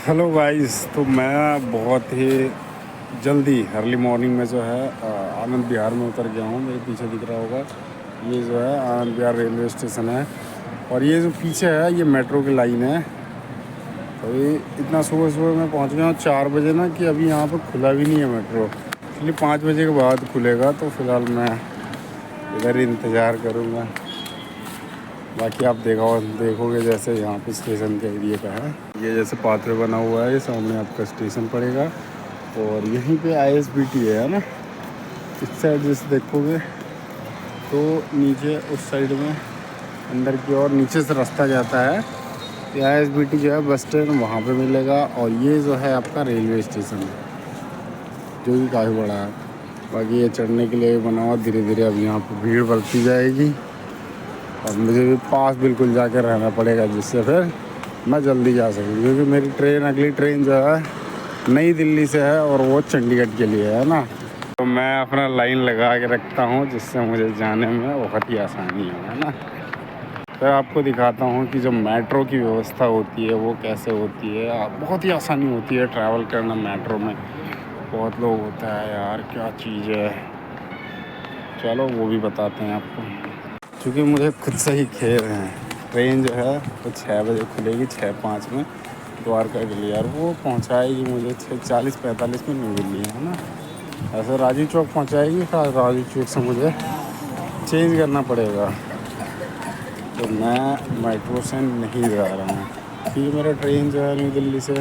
Hello guys. तो मैं बहुत ही जल्दी अर्ली मॉर्निंग में जो है आनंद विहार में उतर गया हूँ। मेरे पीछे दिख रहा होगा, ये जो है आनंद विहार रेलवे स्टेशन है। और ये जो पीछे है ये मेट्रो की लाइन है। तो ये इतना सुबह सुबह मैं पहुँच गया हूँ 4 बजे ना, कि अभी यहाँ पर खुला भी नहीं है मेट्रो। इसलिए 5 बजे के बाद खुलेगा, तो फ़िलहाल मैं इधर ही इंतज़ार करूँगा। बाकी आप देखोगे जैसे यहाँ पे स्टेशन के एरिया का है, ये जैसे पाथवे बना हुआ है, ये सामने आपका स्टेशन पड़ेगा। और यहीं पे ISBT है ना। इस साइड जैसे देखोगे तो नीचे उस साइड में अंदर की ओर नीचे से रास्ता जाता है। ये ISBT जो है बस स्टैंड वहाँ पे मिलेगा। और ये जो है आपका रेलवे स्टेशन है, जो कि काफ़ी बड़ा है। बाकी ये चढ़ने के लिए बना हुआ, धीरे धीरे अब यहाँ पर भीड़ बढ़ती जाएगी। और मुझे भी पास बिल्कुल जाकर रहना पड़ेगा, जिससे फिर मैं जल्दी जा सकूँ, क्योंकि मेरी अगली ट्रेन जो है नई दिल्ली से है और वो चंडीगढ़ के लिए है ना। तो मैं अपना लाइन लगा के रखता हूँ, जिससे मुझे जाने में बहुत ही आसानी है ना। फिर आपको दिखाता हूँ कि जो मेट्रो की व्यवस्था होती है वो कैसे होती है। बहुत ही आसानी होती है ट्रैवल करना मेट्रो में। बहुत लोग होता है यार, क्या चीज़ है, चलो वो भी बताते हैं आपको। क्योंकि मुझे खुद से ही खेल है, ट्रेन जो है वो 6 बजे खुलेगी, 6:05 में द्वारका के लिए। और वो पहुंचाएगी मुझे 6:40-45 में न्यू दिल्ली, है ना। ऐसे राजू चौक पहुंचाएगी, फिर राजू चौक से मुझे चेंज करना पड़ेगा। तो मैं मेट्रो से नहीं जा रहा हूँ, क्योंकि मेरा ट्रेन जो है न्यू दिल्ली से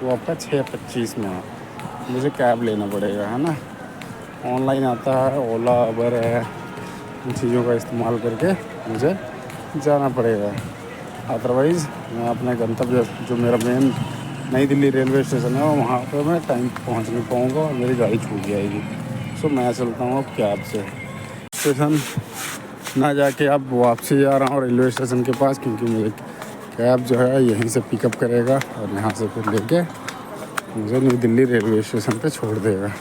वो आपका 6:25 में है। मुझे कैब लेना पड़ेगा, है ना। ऑनलाइन आता है, ओला उबर है, इन चीज़ों का इस्तेमाल करके मुझे जाना पड़ेगा। अदरवाइज़ मैं अपने गंतव्य, जो मेरा मेन नई दिल्ली रेलवे स्टेशन है, वहाँ पर मैं टाइम पहुँच नहीं पाऊँगा और मेरी गाड़ी छूट जाएगी। सो मैं चलता हूँ अब कैब से। स्टेशन ना जाके अब वापसी जा रहा हूँ रेलवे स्टेशन के पास, क्योंकि मुझे कैब जो है यहीं से पिकअप करेगा और यहाँ से फिर लेके मुझे न्यू दिल्ली रेलवे स्टेशन पे छोड़ देगा।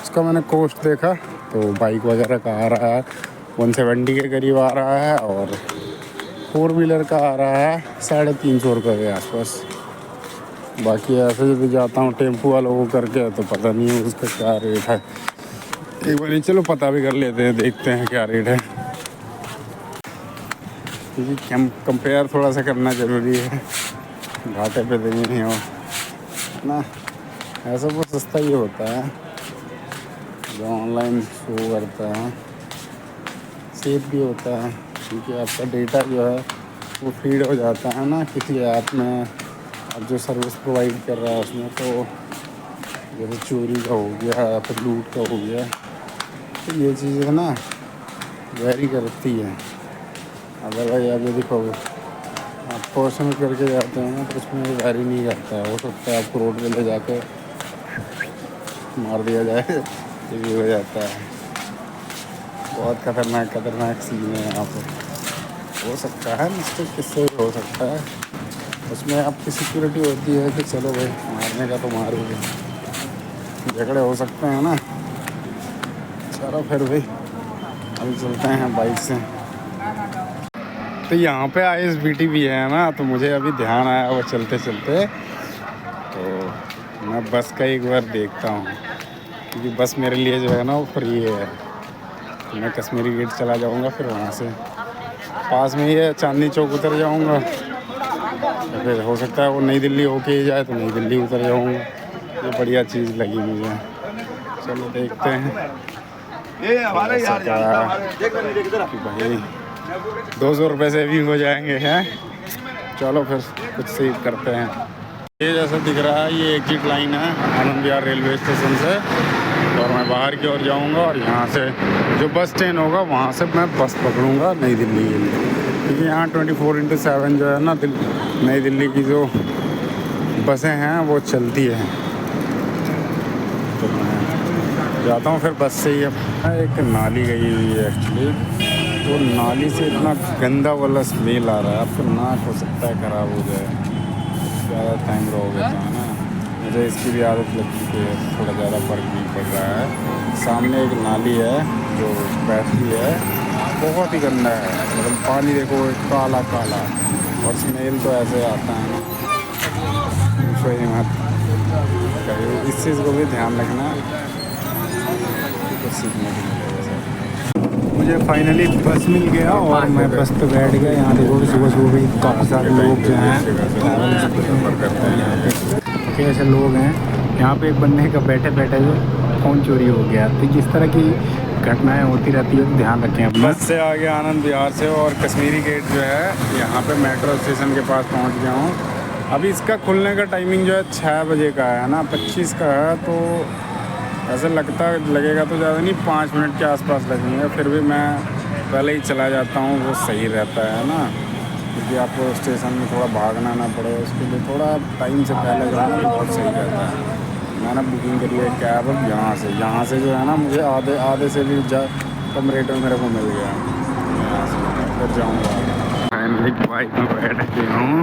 उसका मैंने कॉस्ट देखा तो बाइक वगैरह का आ रहा है 170 के करीब आ रहा है, और 4 व्हीलर का आ रहा है 350 रुपये के आसपास। बाकी ऐसे जब जाता हूँ टेम्पो वालों को करके, तो पता नहीं है उसका क्या रेट है। एक बार चलो पता भी कर लेते हैं, देखते हैं क्या रेट है, क्योंकि कंपेयर थोड़ा सा करना ज़रूरी है, घाटे पे तो नहीं हो ना। ऐसा वो सस्ता ही होता है जो ऑनलाइन शो करता है, सेफ भी होता है, क्योंकि आपका डेटा जो है वो फीड हो जाता है ना किसी ऐप में। आप जो सर्विस प्रोवाइड कर रहा है उसमें, तो जैसे चोरी का हो गया या फिर लूट का हो गया, तो ये चीज़ है ना वेरी करती है। अदरवाइज आप देखो, आप पर्सनल करके जाते हैं ना, तो उसमें वेरी नहीं करता है। हो सकता है आपको रोड पे ले जाके मार दिया जाए, ये भी हो जाता है। बहुत खतरनाक सीन है यहाँ पर। हो सकता है मिस्टेक, किससे भी हो सकता है। उसमें आपकी सिक्योरिटी होती है कि चलो भाई मारने का तो मारोगे, झगड़े हो सकते हैं ना। चलो फिर भी अभी चलते हैं बाइक से। तो यहाँ पे ISBT भी है ना, तो मुझे अभी ध्यान आया वो चलते चलते, तो मैं बस का एक बार देखता हूँ, क्योंकि बस मेरे लिए जो है ना वो फ्री है। तो मैं कश्मीरी गेट चला जाऊँगा, फिर वहाँ से पास में ही है, चांदनी चौक उतर जाऊँगा। तो फिर हो सकता है वो नई दिल्ली होके ही जाए, तो नई दिल्ली उतर जाऊँगा। ये बढ़िया चीज़ लगी मुझे। चलो देखते हैं कि भाई 200 रुपये से भी हो जाएंगे हैं। चलो फिर कुछ सेव करते हैं। ये जैसा दिख रहा है ये एग्जिट लाइन है आनंद विहार रेलवे स्टेशन से, और मैं बाहर की ओर जाऊंगा। और यहाँ से जो बस स्टैंड होगा वहाँ से मैं बस पकड़ूंगा नई दिल्ली के लिए, क्योंकि यहाँ 24/7 जो है ना नई दिल्ली की जो बसें हैं वो चलती हैं। तो मैं जाता हूँ फिर बस से ही। अब एक नाली गई हुई है एक्चुअली, तो नाली से इतना गंदा वाला स्मेल आ रहा है, आपका नाक हो सकता है ख़राब हो जाए, ज़्यादा टाइम रहोगे तो, है ना। मुझे इसकी भी आदत लग चुकी है, थोड़ा ज़्यादा फ़र्क नहीं पड़ रहा है। सामने एक नाली है जो बहती है, बहुत ही गंदा है, मतलब पानी देखो काला काला, और स्मेल तो ऐसे आता है ना, कोई मत करिए, इस चीज़ को भी ध्यान रखना, कुछ सीखने को मिलेगा सर। मुझे फाइनली बस मिल गया और मैं बस पे बैठ गया। यहाँ देखो सुबह सुबह भी काफ़ी सारे लोग जो हैं ट्रैवल करते हैं। यहाँ पे काफ़ी ऐसे लोग हैं। यहाँ पे एक बंदे का बैठे बैठे जो फ़ोन चोरी हो गया। तो जिस तरह की घटनाएं होती रहती है तो ध्यान रखें अपना। बस से आ गया आनंद विहार से और कश्मीरी गेट जो है यहाँ पे मेट्रो स्टेशन के पास पहुँच गया हूँ। अभी इसका खुलने का टाइमिंग जो है 6 बजे का है ना, 25 का है। तो ऐसे लगेगा तो ज़्यादा नहीं, 5 मिनट के आसपास लगेंगे। फिर भी मैं पहले ही चला जाता हूँ, वो सही रहता है ना, क्योंकि आपको स्टेशन में थोड़ा भागना ना पड़े, उसके लिए थोड़ा टाइम से पहले जाना भी बहुत सही रहता है। मैंने बुकिंग करी है कैब अब यहाँ से जो है ना, मुझे आधे से भी कम रेट में मेरे को मिल गया। यहाँ से फिर जाऊँगा। फाइनली बाइक में बैठ गया हूँ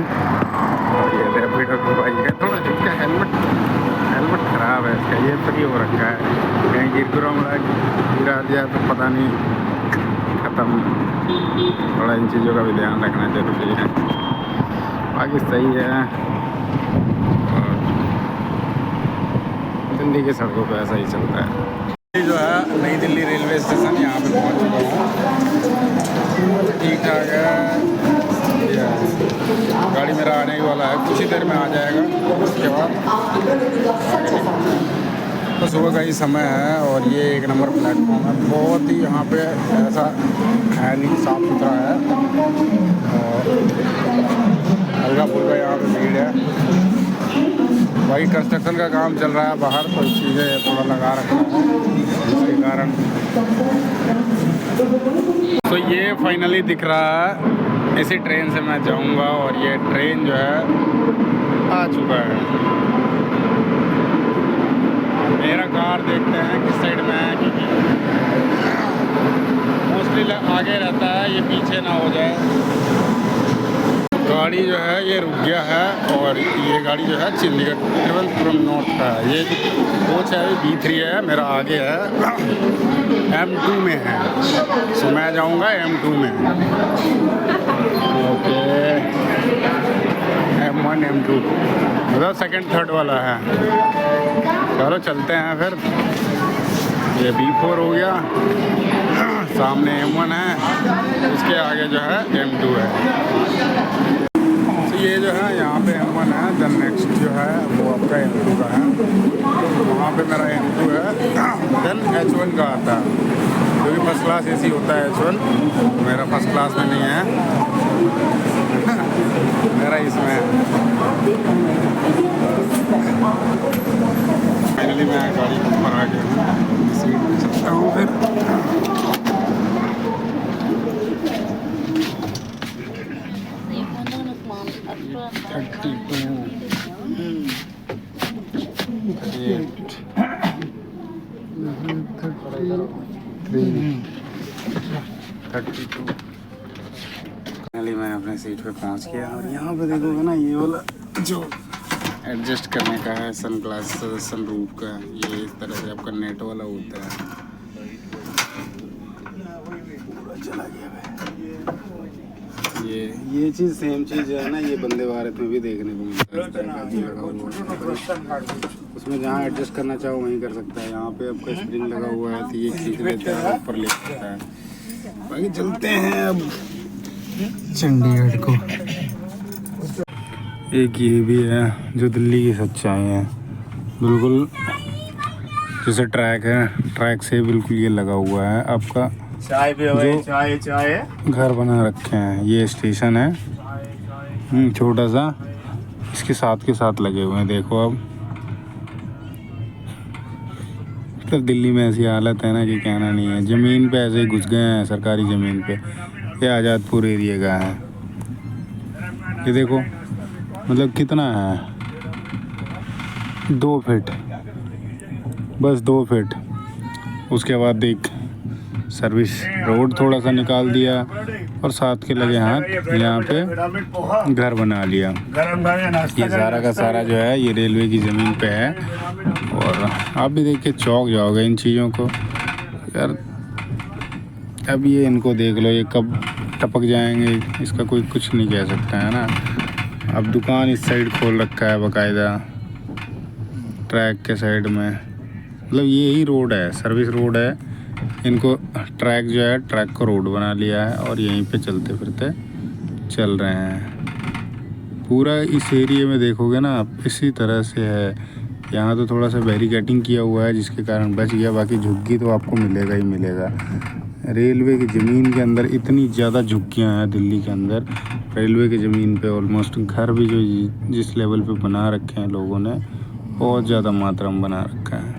और ये रैपिडो की बाइक है। थोड़ा इसका हेलमेट ख़राब है इसका, ये फ्री हो रखा है। कहीं गिरा दिया तो पता नहीं, ख़त्म। थोड़ा इन चीज़ों का भी ध्यान रखना जरूरी है। बाकी सही है। दिल्ली की सड़कों पे ऐसा ही चलता है। ये जो है नई दिल्ली रेलवे स्टेशन, यहाँ पे पहुँच चुका हूँ। ठीक ठाक है, गाड़ी मेरा आने ही वाला है, कुछ ही देर में आ जाएगा। उसके बाद तो सुबह का ही समय है और ये 1 नंबर प्लेटफॉर्म है। बहुत ही यहाँ पे ऐसा है नहीं, साफ़ सुथरा है और हल्का फुल्का यहाँ पे भीड़ है। बाकी कंस्ट्रक्शन का काम चल रहा है बाहर, तो चीज़ें थोड़ा लगा रखा है जिसके कारण। तो ये फाइनली दिख रहा है, इसी ट्रेन से मैं जाऊंगा और ये ट्रेन जो है आ चुका है। मेरा कार देखते हैं किस साइड में है, क्योंकि मोस्टली आगे रहता है, ये पीछे ना हो जाए। गाड़ी जो है ये रुक गया है और ये गाड़ी जो है चंडीगढ़ त्रिवेंद्रपुरम नॉर्थ का है। ये कोच है B3 है, मेरा आगे है M2 में है। सो मैं जाऊंगा M2 में। ओके, M1 M2 मतलब सेकंड थर्ड वाला है। चलो चलते हैं फिर। ये B4 हो गया, सामने M1 है, उसके आगे जो है M2 है। तो ये जो है यहाँ पे M1 है, देन नेक्स्ट जो है वो आपका M2 का है। वहाँ पे मेरा M2 है, देन H1 का आता है, क्योंकि फर्स्ट क्लास AC होता है H1, मेरा फर्स्ट क्लास में नहीं है मेरा इसमें है। फाइनली मैं गाड़ी के ऊपर आ गया, सीट पे चलता हूँ फिर। फाइनली मैं अपने सीट पे पहुंच गया और यहाँ पे देखोगे ना, ये वाला जो एडजस्ट करने का है सन ग्लास सन रूफ का, ये इस तरह से आपका नेट वाला होता है। पूरा चला गया ये चीज़ सेम चीज़ है ना, ये वंदे भारत में भी देखने को मिलता है। उसमें जहाँ एडजस्ट करना चाहो वहीं कर सकता है। यहाँ पे आपका स्प्रिंग लगा हुआ है तो ये खींच लेता है, ऊपर ले सकता है। बाकी चलते हैं अब चंडीगढ़ को। एक ये भी है जो दिल्ली की सच्चाई है, बिल्कुल जैसे ट्रैक है, ट्रैक से बिल्कुल ये लगा हुआ है आपका। चाय भी जो चाय घर बना रखे हैं, ये स्टेशन है छोटा सा, इसके साथ के साथ लगे हुए हैं। देखो अब मतलब दिल्ली में ऐसी हालत है ना कि कहना नहीं है। ज़मीन पे ऐसे ही घुस गए हैं, सरकारी ज़मीन पे। ये आज़ादपुर एरिया का है, ये देखो मतलब कितना है, 2 फीट, बस 2 फीट। उसके बाद देख सर्विस रोड थोड़ा सा निकाल दिया और साथ के लगे हाथ यहाँ पे घर बना लिया। ये सारा का सारा जो है ये रेलवे की ज़मीन पे है। और आप भी देख के चौंक जाओगे इन चीज़ों को यार। अब ये इनको देख लो, ये कब टपक जाएंगे इसका कोई कुछ नहीं कह सकता है ना। अब दुकान इस साइड खोल रखा है बाकायदा। ट्रैक के साइड में, मतलब ये ही रोड है, सर्विस रोड है। इनको ट्रैक जो है, ट्रैक को रोड बना लिया है और यहीं पे चलते फिरते चल रहे हैं। पूरा इस एरिया में देखोगे ना आप, इसी तरह से है। यहाँ तो थोड़ा सा बैरिकेडिंग किया हुआ है जिसके कारण बच गया, बाकी झुग्गी तो आपको मिलेगा ही मिलेगा। रेलवे की ज़मीन के अंदर इतनी ज़्यादा झुग्गियाँ हैं दिल्ली के अंदर। रेलवे की ज़मीन पे ऑलमोस्ट घर भी जो जिस लेवल पे बना रखे हैं लोगों ने, बहुत ज़्यादा मात्रा में बना रखा है,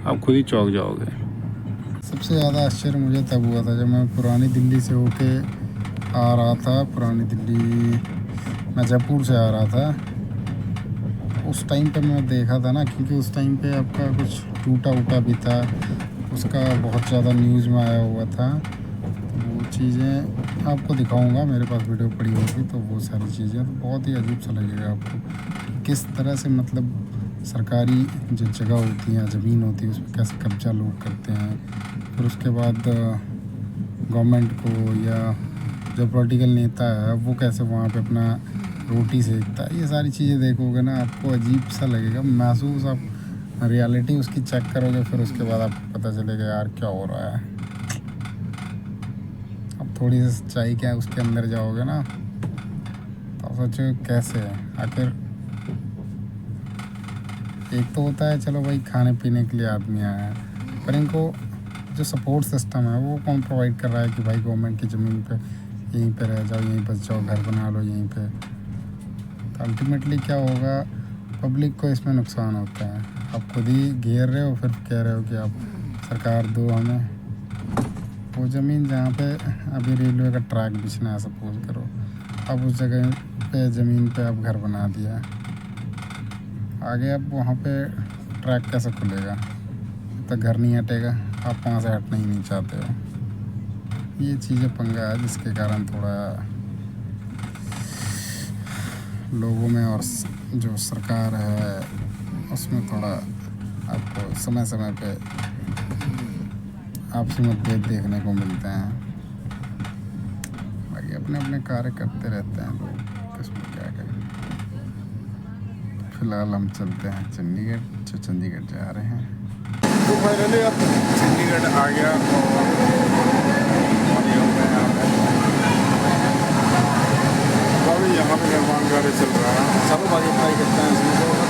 आप खुद ही चौंक जाओगे। सबसे ज़्यादा आश्चर्य मुझे तब हुआ था जब मैं पुरानी दिल्ली से होके आ रहा था। पुरानी दिल्ली मैं जयपुर से आ रहा था। उस टाइम पे मैं देखा था ना, क्योंकि उस टाइम पे आपका कुछ टूटा उटा भी था, उसका बहुत ज़्यादा न्यूज़ में आया हुआ था। तो वो चीज़ें आपको दिखाऊंगा, मेरे पास वीडियो पड़ी होगी तो वो सारी चीज़ें। तो बहुत ही अजीब सा लगेगा आपको किस तरह से, मतलब सरकारी जो जगह होती है, ज़मीन होती है, उस पर कैसे कब्जा लोग करते हैं। फिर उसके बाद गवर्नमेंट को या जो पॉलिटिकल नेता है वो कैसे वहाँ पे अपना रोटी सेकता है। ये सारी चीज़ें देखोगे ना आपको अजीब सा लगेगा महसूस। आप रियलिटी उसकी चेक करोगे, फिर उसके बाद आपको पता चलेगा यार क्या हो रहा है। अब थोड़ी सी सच्चाई क्या है उसके अंदर जाओगे ना तो सोचो कैसे है। आखिर एक तो होता है चलो भाई खाने पीने के लिए आदमी आया है, पर इनको जो सपोर्ट सिस्टम है वो कौन प्रोवाइड कर रहा है कि भाई गवर्नमेंट की ज़मीन पे यहीं पे रह जाओ, यहीं बस जाओ, घर बना लो यहीं पे। तो अल्टीमेटली क्या होगा, पब्लिक को इसमें नुकसान होता है। आप खुद ही घेर रहे हो, फिर कह रहे हो कि आप सरकार दो हमें वो ज़मीन जहाँ पे अभी रेलवे का ट्रैक बिछना है सपोज करो। अब उस जगह पे ज़मीन पे आप घर बना दिया, आगे अब वहाँ पे ट्रैक कैसे खुलेगा, तो घर नहीं हटेगा, आप वहाँ से हटना ही नहीं चाहते हो। ये चीज़ें पंगा है जिसके कारण थोड़ा लोगों में और जो सरकार है उसमें थोड़ा आपको समय समय पे आपसी मतभेद देखने को मिलते हैं। बाकी अपने अपने कार्य करते रहते हैं लोग, किसमें क्या करें। फिलहाल हम चलते हैं चंडीगढ़, जो चंडीगढ़ जा रहे हैं। तो फाइनली अब चंडीगढ़ आ गया और यहाँ पे निर्माण कार्य चल रहा है। चलो बाकी ट्राई करते हैं इसमें।